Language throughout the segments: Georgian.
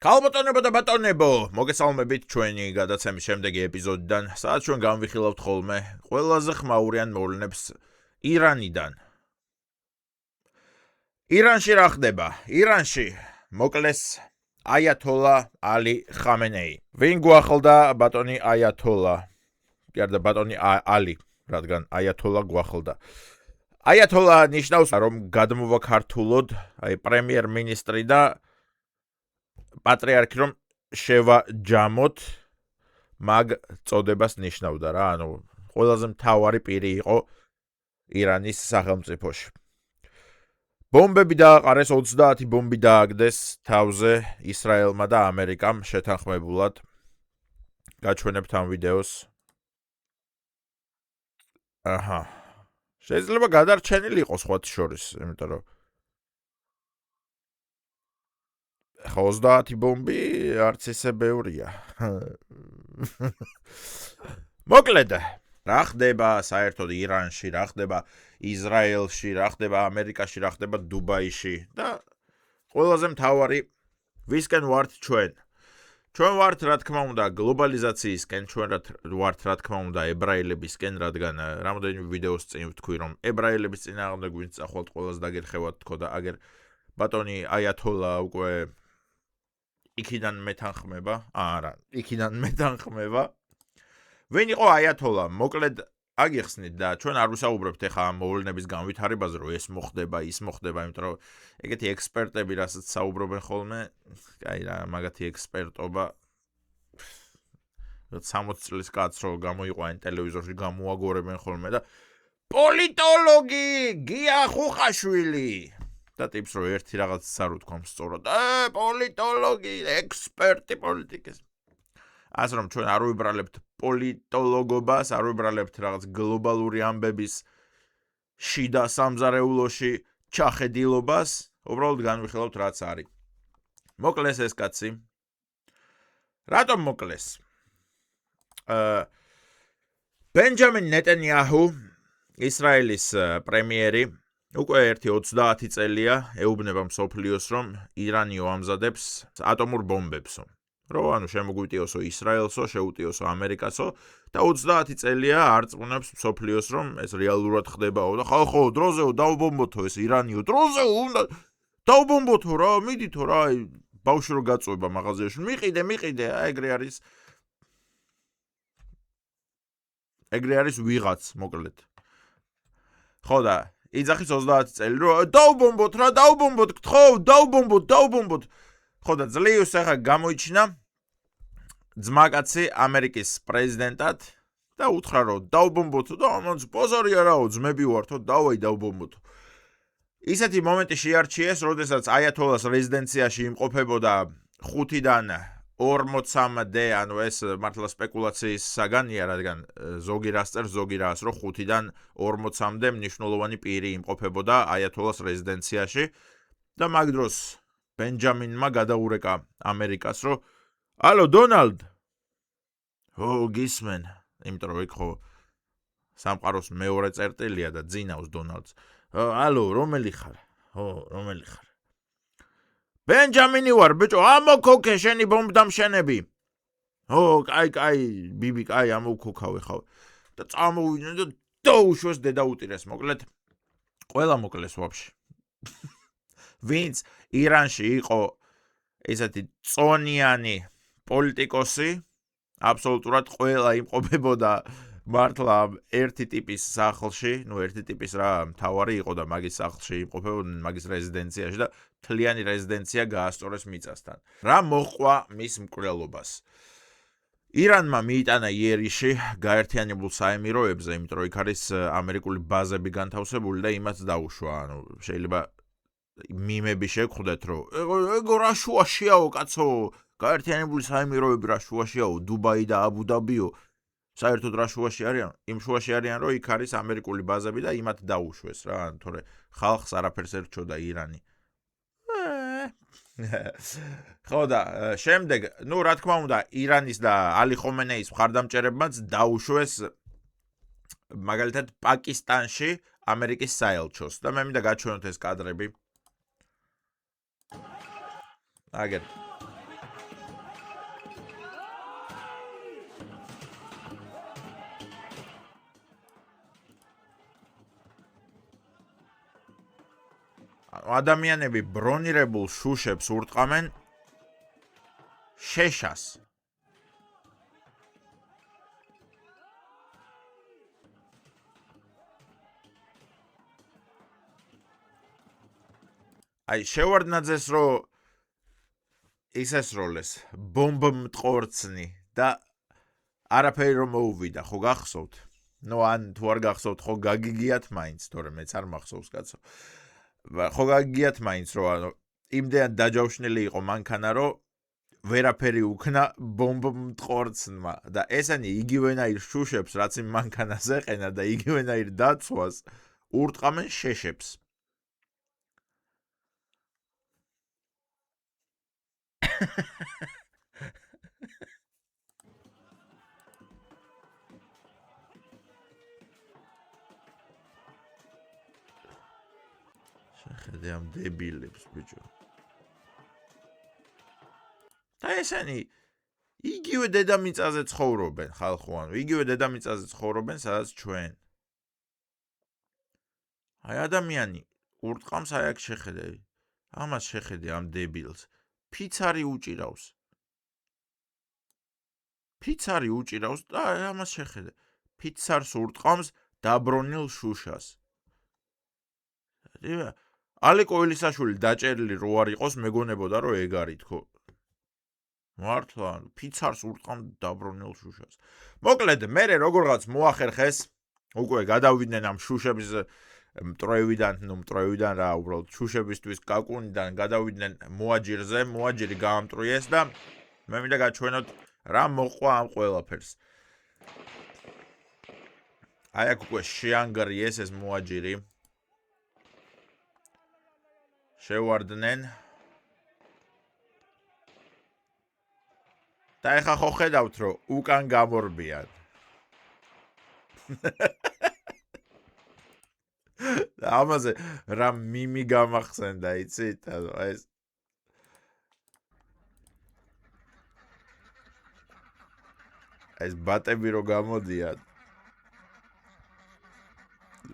ქალბატონებო და ბატონებო, მოგესალმებით ჩვენი გადაცემის შემდეგი ეპიზოდიდან, სადაც ჩვენ განვიხილავთ ხოლმე ყველაზე ხმაურიან მოვლენებს ირანიდან. ირანში რა ხდება? ირანში მოკლეს აიათოლა ალი ხამენეი. ვინ გვახლდა ბატონი აიათოლა? გარდა ბატონი ალი, რადგან აიათოლა გვახლდა. აიათოლა ნიშნავს, რომ გადმოვა ქართულად, პრემიერ-მინისტრი და პატრიარქი რომ შევაჯამოთ მაგ წოდებას ნიშნავდა რა, ანუ ყველაზე მთავარი პირი იყო ირანის სახელმწიფოში. ბომბები დააყარეს, 30 ბომბი დააგდეს თავზე ისრაელმა და ამერიკამ შეთანხმებულად. გაჩვენებთ ამ ვიდეოს. აჰა. შეიძლება გადარჩენილი იყოს სხვათა შორის, იმიტომ რომ 30 ბომბი არც ისე ბევრია. მოკლედ, რა ხდება საერთოდ ირანში, რა ხდება ისრაელში, რა ხდება ამერიკაში, რა ხდება დუბაიში და ყველაზე მთავარი ვისკენ ვართ ჩვენ. ჩვენ ვართ, რა თქმა უნდა, გლობალიზაციისკენ, ჩვენ ვართ, რა თქმა უნდა, ებრაელებისკენ, რადგან რამდენიმე ვიდეოს წინ ვთქვი, რომ ებრაელების წინააღმდეგ ვინც წახვალთ ყველას დაგერხევათ თქო და აგერ ბატონი აიათოლა უკვე იქიდან მეთანხმება. არა, იქიდან მეთანხმება. ვინ იყო აიათოლა? მოკლედ აგიხსნით და ჩვენ არ ვისაუბრებთ ახლა ამ მოვლენების განვითარებაზე, რომ ეს მოხდება, ის მოხდება, იმიტომ რომ ეგეთი ექსპერტები, რასაც საუბრობენ ხოლმე, აი რა, მაგათი ექსპერტობა 60 წლის კაცს რო გამოიყვანენ ტელევიზორში, გამოაგორებენ ხოლმე და პოლიტოლოგი გია ხუხაშვილი და ტიპს რო ერთი რაღაც არ უთქვამს სწორად. პოლიტოლოგი, ექსპერტი პოლიტიკის. ასე რომ ჩვენ არ ვიბრალებთ პოლიტოლოგობას, არ ვიბრალებთ რაღაც გლობალური ამბების შიდა სამზარეულოში ჩახედილობას, უბრალოდ განვიხილავთ რაც არის. მოკლეს ეს კაცი. რატომ მოკლეს? ბენჯამინ ნეტანიაჰუ, ისრაელის პრემიერი, უკვე 30 წელია ეუბნება მსოფლიოს, რომ ირანი ამზადებს ატომურ ბომბებსო. რომ ანუ შემოგვიტიოსო ისრაელსო, შეუტიოსო ამერიკასო და 30 წელია არწმუნებს მსოფლიოს, რომ ეს რეალურად ხდებაო და ხო, დროზეო დაუბომბოთო ეს ირანიო, დროზეო უნდა დაუბომბოთო რა, მიდითო რა, ბავშვი რო გაწובה მაღაზიაში. მიყიდე, ეგრე არის ვიღაც, მოკლედ. ხო და იძახის 30 წელი რომ დაუბომბოთ რა, გთხოვ, დაუბომბოთ. ხო და ძლივს ახლა გამოიჩინა ძმაკაცი ამერიკის პრეზიდენტად და უთხრა რომ დაუბომბოთო და ამაც ბაზარი არაო, ძმები ვართო, დავაი დაუბომბოთო. ისეთი მომენტი შეარჩიეს, როდესაც აიათოლას რეზიდენციაში იმყოფებოდა 5-დან 40-მდე, ანუ ეს მართლა სპეკულაციის საგანია, რადგან ზოგი რას წერს, ზოგი რას, რომ 5-დან 40-მდე მნიშვნელოვანი პირი იმყოფებოდა აიათოლას რეზიდენციაში და მაგ დროს ბენჯამინმა გადაურეკა ამერიკას, რომ ალო დონალდ. გისმენ, იმიტომ რომ იქ ხო სამყაროს მეორე წერტილია და ძინავს დონალდს. ალო, რომელი ხარ? რომელი ხარ? ბენჯამინი ვარ, ბიჭო, ამოქოქე შენი ბომბდამშენები. კაი, ბიბი, კაი, ამოქოქავე ხავ. და წამოვიდნენ და დაუშვეს დედაუტირეს, მოკლედ. ყველა მოკლეს ვაფშე. ვინც ირანში იყო ესეთი წონიანი პოლიტიკოსი, აბსოლუტურად ყველა იმყოფებოდა მართლა ერთი ტიპის სახლში, ერთი ტიპის რა, მთავარი იყო და მაგის სახლში იმყოფებოდნენ, მაგის რეზიდენციაში და მთლიანი რეზიდენცია გაასწორეს მიწასთან. რა მოჰყვა მის მკვლელობას? ირანმა მიიტანა იერიში გაერთიანებულ საემიროებზე, იმიტომ რომ იქ არის ამერიკული ბაზები განთავსებული და იმაც დაუშვა, ანუ შეიძლება მიმები შეგხვდეთ, რომ ეგო რა შუაშიაო კაცო, გაერთიანებული საემიროები რა შუაშიაო, დუბაი და აბუ-დაბიო, საერთოდ რა შუაში არიან? იმ შუაში არიან, რომ იქ არის ამერიკული ბაზები და იმათ დაუშვეს რა, თორე ხალხს არაფერს ერჩოდა ირანი. ხო და შემდეგ, რა თქმა უნდა, ირანის და ალი ხომენეის მხარდამჭერებმაც დაუშვეს მაგალითად პაკისტანში ამერიკის საელჩოს და მე მინდა გაჩვენოთ ეს კადრები. აგერ ადამიანები ბრონირებულ შუშებს ურტყამენ შეშას. აი შევარდნაძეს რომ ისესროლეს ბომბმტყორცნი და არაფერი რომ მოუვიდა, ხო გახსოვთ? ნუ ან თუ არ გახსოვთ, ხო გაგიგიათ მაინც, თორემ მეც არ მახსოვს კაცო. ხო გაგიგიათ მაინც, რომ ანუ იმდენად დაჯავშნილი იყო მანქანა, რომ ვერაფერი უქნა ბომბმტყორცნმა და ესენი იგივენაირ შუშებს, რაც იმ მანქანას ეყენა და იგივენაირ დაცვას ურტყამენ შეშებს. შეხედე ამ დებილებს ბიჭო. და ესენი იგივე დედამიწაზე ცხოვრობენ ხალხო, ანუ იგივე დედამიწაზე ცხოვრობენ, სადაც ჩვენ. აი ადამიანი ურტყამს აი აქ შეხედე. ამას შეხედე ამ დებილს. ფიცარი უჭირავს. ფიცარი უჭირავს და ამას შეხედე. ფიცარს ურტყამს დაბრონილ შუშას. ალიკო ელისაშვილი დაჭერილი რო არ იყოს, მეგონებოდა რომ ეგ არის თქო. მართლა, ფიცარს ურტყამს დაბრონილ შუშას. მოკლედ, მერე როგორღაც მოახერხეს, უკვე გადავიდნენ ამ შუშების მტრევიდან რა, უბრალოდ შუშებისთვის კაკუნიდან გადავიდნენ მოაჯირზე, მოაჯირი გაამტრიეს და მე მინდა გაჩვენოთ რა მოყვა ამ ყველაფერს. აი აქ უკვე შეანგრიეს ეს მოაჯირი. შევარდნენ. და ეხა ხო ხედავთ, რომ უკან გამორბიან. და ამაზე რა მიმი გამახსენდა, იცით? ანუ ეს ბატები რო გამოდიან,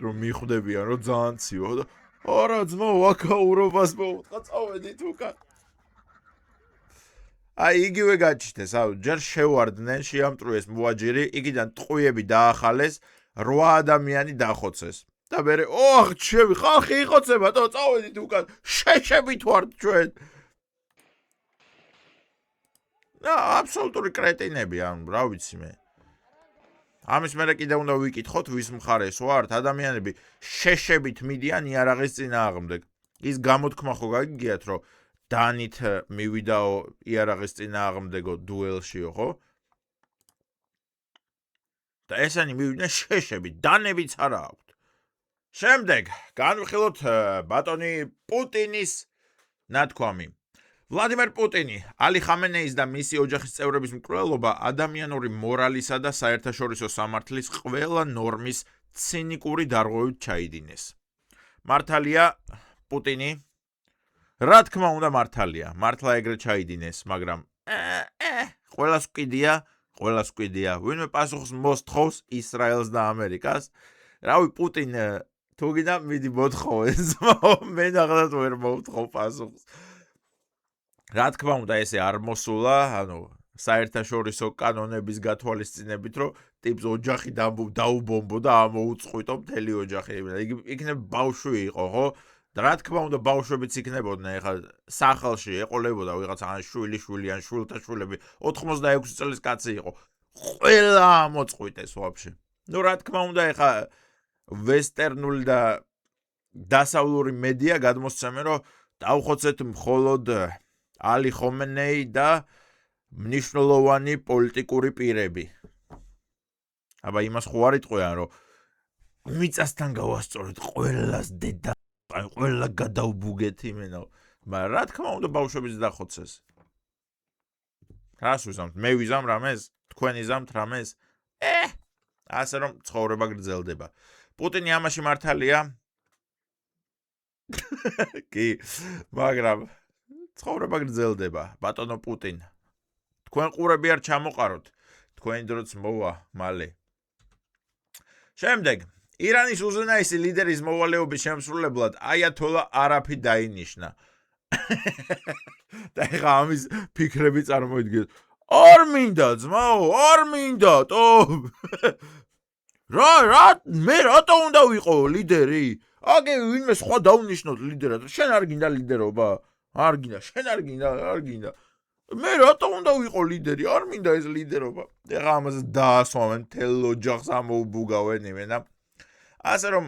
რომ მიხვდებიან, რომ ძალიან ციო და არა ძმა ვაკაურობას მოუწყა, წავედით უკან. აი იგივე გაჩნდეს, ჯერ შევარდნენ, შეამტრუეს მოაჯირი, იქიდან ტყვიები დაახალეს, 8 ადამიანი დახოცეს. და მერე, ოხ, ჩემი ხალხი იხოცება, და წავედით უკან, შეშებით ვართ ჩვენ. და აბსოლუტური კრეტინები, ანუ რა ვიცი მე. ამის მერე კიდე უნდა ვიკითხოთ, ვის მხარეს ვართ, ადამიანები შეშებით მიდიან იარაღის წინააღმდეგ. ის გამოთქმა ხო გაგიგიათ, რომ დანით მივიდაო იარაღის წინააღმდეგო დუელშიო, ხო? და ესენი მივიდნენ შეშებით, დანებიც არა აქვთ. შემდეგ, განვიხილოთ ბატონი პუტინის ნათქვამი. ვლადიმერ პუტინი, ალი ხამენეის და მისი ოჯახის წევრების მკვლელობა ადამიანური მორალისა და საერთაშორისო სამართლის ყველა ნორმის ცინიკური დარღვევით ჩაიდინეს. მართალია პუტინი, რა თქმა უნდა მართალია, მართლა ეგრე ჩაიდინეს, მაგრამ ყველას ვკიდია, ვინმე პასუხს მოსთხოვს ისრაელს და ამერიკას. რავი პუტინ თუ გინდა მიდი მოთხოვე, მე ნახდათ ვერ მოვთხოვ პასუხს. რა თქმა უნდა ესე არ მოსულა, ანუ საერთაშორისო კანონების გათვალისწინებით, რომ ტიპს ოჯახი დაუბომბო და ამოუწყვიტო მთელი ოჯახი. იქნებ ბავშვი იყო, ხო? და რა თქმა უნდა ბავშვებიც იქნებოდნენ, ეხლა სახელში ეყოლებოდა ვიღაცა ან შვილი ან შვილთა შვილები, 86 წლის კაცი იყო. ყველა ამოწყვიტეს ვაფშე. ნუ რა თქმა უნდა ეხლა ვესტერნული და დასავლური მედია გადმოსცემენ, რომ დავხოცეთ მხოლოდ ალი ხომენეი და მნიშვნელოვანი პოლიტიკური პირები. აბა იმას ხო არ იტყვიან, რომ მიწასთან გავასწორეთ ყველას დედა, აი ყველა გადავბუგეთ იმენა. მაგრამ რა თქმა უნდა ბავშვებიც დახოცეს. რას ვიზამთ? მე ვიზამ რამეს? თქვენ იზამთ რამეს? ასე რომ ცხოვრება გრძელდება. პუტინი ამაში მართალია? კი, მაგრამ ცხოვრება გრძელდება, ბატონო პუტინ. თქვენ ყურები არ ჩამოყაროთ, თქვენი დროც მოვა მალე. შემდეგ, ირანის უზენაესი ლიდერის მოვალეობის შემსრულებლად აიათოლა არაფი დაინიშნა. და ეხა ამის ფიქრები წარმოიდგინეთ. არ მინდა ძმაო, არ მინდა, მე რატო უნდა ვიყო ლიდერი? აგე ვინმე სხვა დაუნიშნოთ ლიდერად. შენ არ გინდა ლიდერობა? არ გინდა, შენ არ გინდა. მე რატო უნდა ვიყო ლიდერი? არ მინდა ეს ლიდერობა. ეხა ამას დაასვამენ, თელ ოჯახს ამოუბუგავენ იმენა. ასე რომ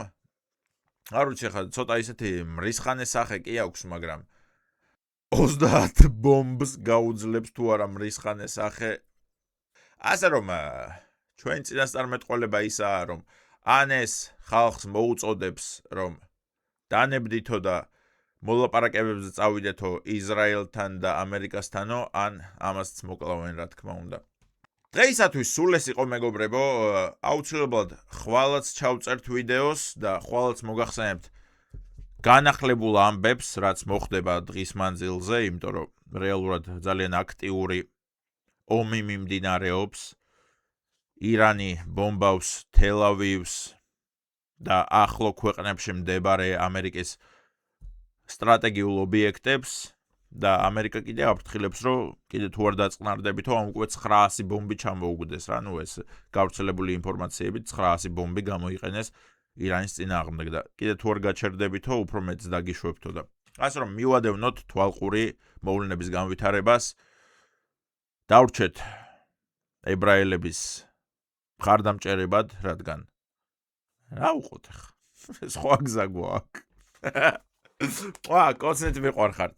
არ ვიცი ხა ცოტა ისეთი მრისხანე სახე კი აქვს, მაგრამ 30 ბომბს გაუძლებს თუ არა მრისხანე სახე. ასე რომ ჩვენ წინასწარმეტყველება ისაა, რომ ან ეს ხალხს მოუწოდებს, რომ დანებდითო და მოლაპარაკებებზე წავიდეთო ისრაელთან და ამერიკასთანო, ან ამასაც მოკლავენ, რა თქმა უნდა. დღეისათვის სულ ეს იყო, მეგობრებო, აუცილებლად ხვალაც ჩავწერთ ვიდეოს და ხვალაც მოგახსენებთ განახლებულ ამბებს, რაც მოხდება დღის მანძილზე, იმიტომ რომ რეალურად ძალიან აქტიური ომი მიმდინარეობს. ირანი ბომბავს თელ-ავივს და ახლო ქვეყნებში მდებარე ამერიკის სტრატეგიულ ობიექტებს და ამერიკა კიდე აფრთხილებს, რომ კიდე თუ არ დაწყნარდებითო, ამ უკვე 900 ბომბი ჩამოუგდეს, რა, ეს გავრცელებული ინფორმაციები 900 ბომბი გამოიყენეს ირანის წინააღმდეგ და კიდე თუ არ გაჩერდებითო, უფრო მეტს დაგიშვებთო და ასე რომ მივადევნოთ თვალყური მოვლენების განვითარებას. დავრჩეთ ებრაელების მხარდამჭერებად, რადგან რა უყოთ ახლა? სხვა გზა გვაქვს. კოცნით მიყვარხართ.